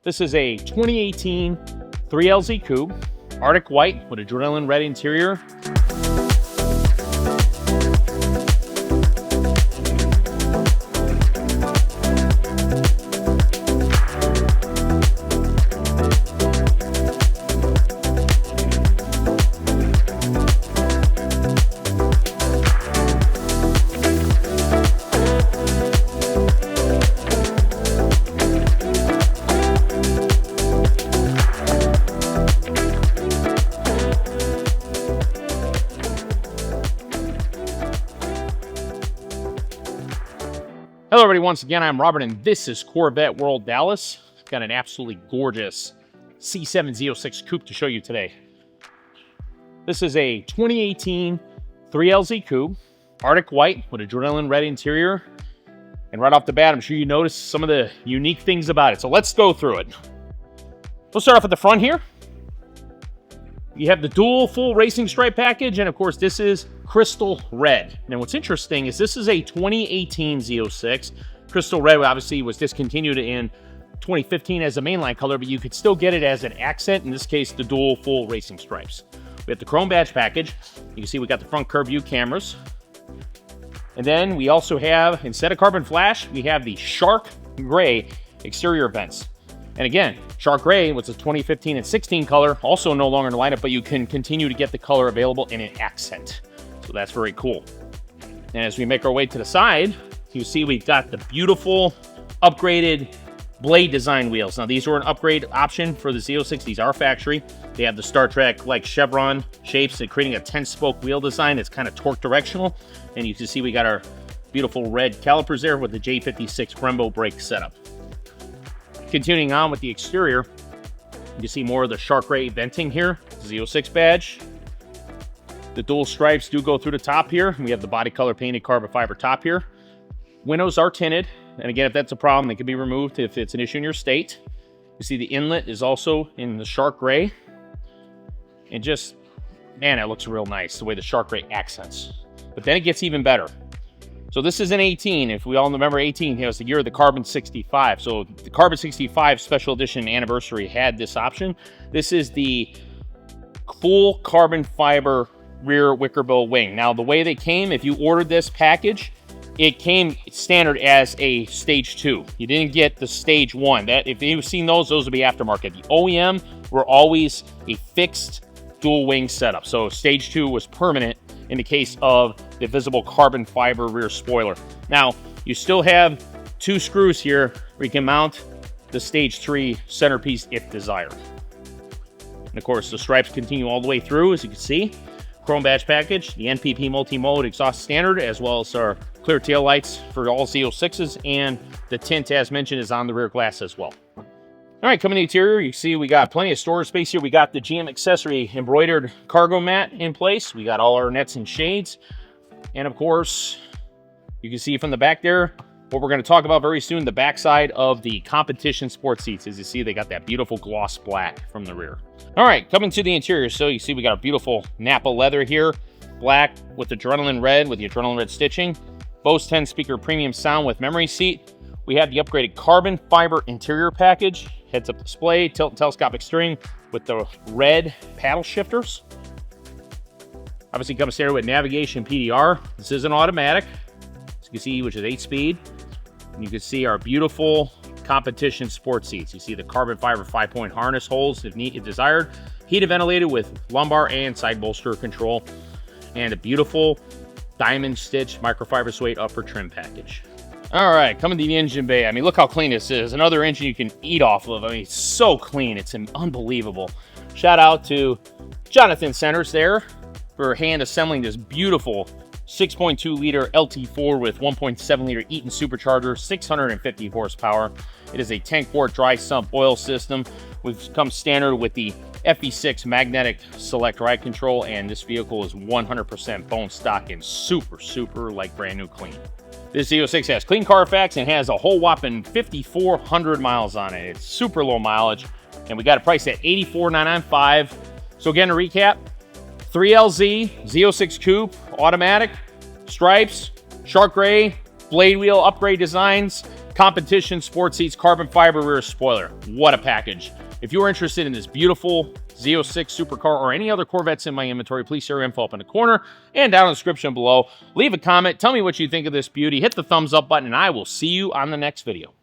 This is a 2018 3LZ Coupe, Arctic White with adrenaline red interior. Hello everybody, once again, I'm Robert and this is Corvette World Dallas. Got an absolutely gorgeous C7 Z06 Coupe to show you today. This is a 2018 3LZ Coupe, Arctic White with adrenaline red interior. And right off the bat, I'm sure you noticed some of the unique things about it. So let's go through it. We'll start off at the front here. You have the dual full racing stripe package, and of course this is crystal red. Now what's interesting is this is a 2018 Z06. Crystal red obviously was discontinued in 2015 as a mainline color, but you could still get it as an accent, in this case the dual full racing stripes. We have the chrome badge package. You can see we got the front curve view cameras. And then we also have, instead of carbon flash, we have the shark gray exterior vents. And again, shark gray was a 2015 and 16 color, also no longer in the lineup, but you can continue to get the color available in an accent. So that's very cool. And as we make our way to the side, you see we've got the beautiful upgraded blade design wheels. Now these were an upgrade option for the Z06. These are factory. They have the Star Trek like chevron shapes and creating a 10-spoke wheel design that's kind of torque directional. And you can see we got our beautiful red calipers there with the J56 Brembo brake setup. Continuing on with the exterior, you can see more of the shark gray venting here, Z06 badge. The dual stripes do go through the top here. We have the body color painted carbon fiber top here. Windows are tinted, and again, if that's a problem, they can be removed if it's an issue in your state. You see the inlet is also in the shark gray. And just, man, it looks real nice, the way the shark gray accents. But then it gets even better. So this is an 18. If we all remember 18, it was the year of the Carbon 65. So the Carbon 65 Special Edition Anniversary had this option. This is the full carbon fiber rear wicker bill wing. Now, the way they came, if you ordered this package, it came standard as a stage 2. You didn't get the stage 1. That, if you've seen those would be aftermarket. The OEM were always a fixed dual wing setup. So stage 2 was permanent in the case of the visible carbon fiber rear spoiler. Now, you still have 2 screws here where you can mount the stage 3 centerpiece if desired. And of course, the stripes continue all the way through, as you can see. Chrome badge package, the NPP multi-mode exhaust standard, as well as our clear tail lights for all Z06s, and the tint, as mentioned, is on the rear glass as well. All right, coming to the interior, you see we got plenty of storage space here. We got the GM accessory embroidered cargo mat in place. We got all our nets and shades. And of course, you can see from the back there, what we're going to talk about very soon, the backside of the competition sport seats. As you see, they got that beautiful gloss black from the rear. All right, coming to the interior. So you see we got a beautiful Napa leather here, black with adrenaline red with the adrenaline red stitching. Bose 10 speaker premium sound with memory seat. We have the upgraded carbon fiber interior package, heads-up display, tilt and telescopic steering with the red paddle shifters. Obviously comes standard with navigation PDR. This is an automatic, as you can see, which is 8-speed. And you can see our beautiful competition sport seats. You see the carbon fiber 5-point harness holes if desired. Heated ventilated with lumbar and side bolster control. And a beautiful diamond stitch microfiber suede upper trim package. All right, coming to the engine bay. I mean, look how clean this is. Another engine you can eat off of. I mean, it's so clean. It's unbelievable. Shout out to Jonathan Centers there for hand assembling this beautiful 6.2 liter LT4 with 1.7 liter Eaton supercharger, 650 horsepower. It is a 10-quart dry sump oil system, which comes standard with the FE6 magnetic select ride control, and this vehicle is 100% bone stock and super like brand new clean. This Z06 has clean Carfax and has a whole whopping 5,400 miles on it. It's super low mileage, and we got a price at $84,995. So again, to recap, 3LZ, Z06 Coupe, automatic, stripes, shark gray, blade wheel upgrade designs, competition, sport seats, carbon fiber rear spoiler. What a package. If you're interested in this beautiful Z06 supercar or any other Corvettes in my inventory, please share your info up in the corner and down in the description below. Leave a comment. Tell me what you think of this beauty. Hit the thumbs up button, and I will see you on the next video.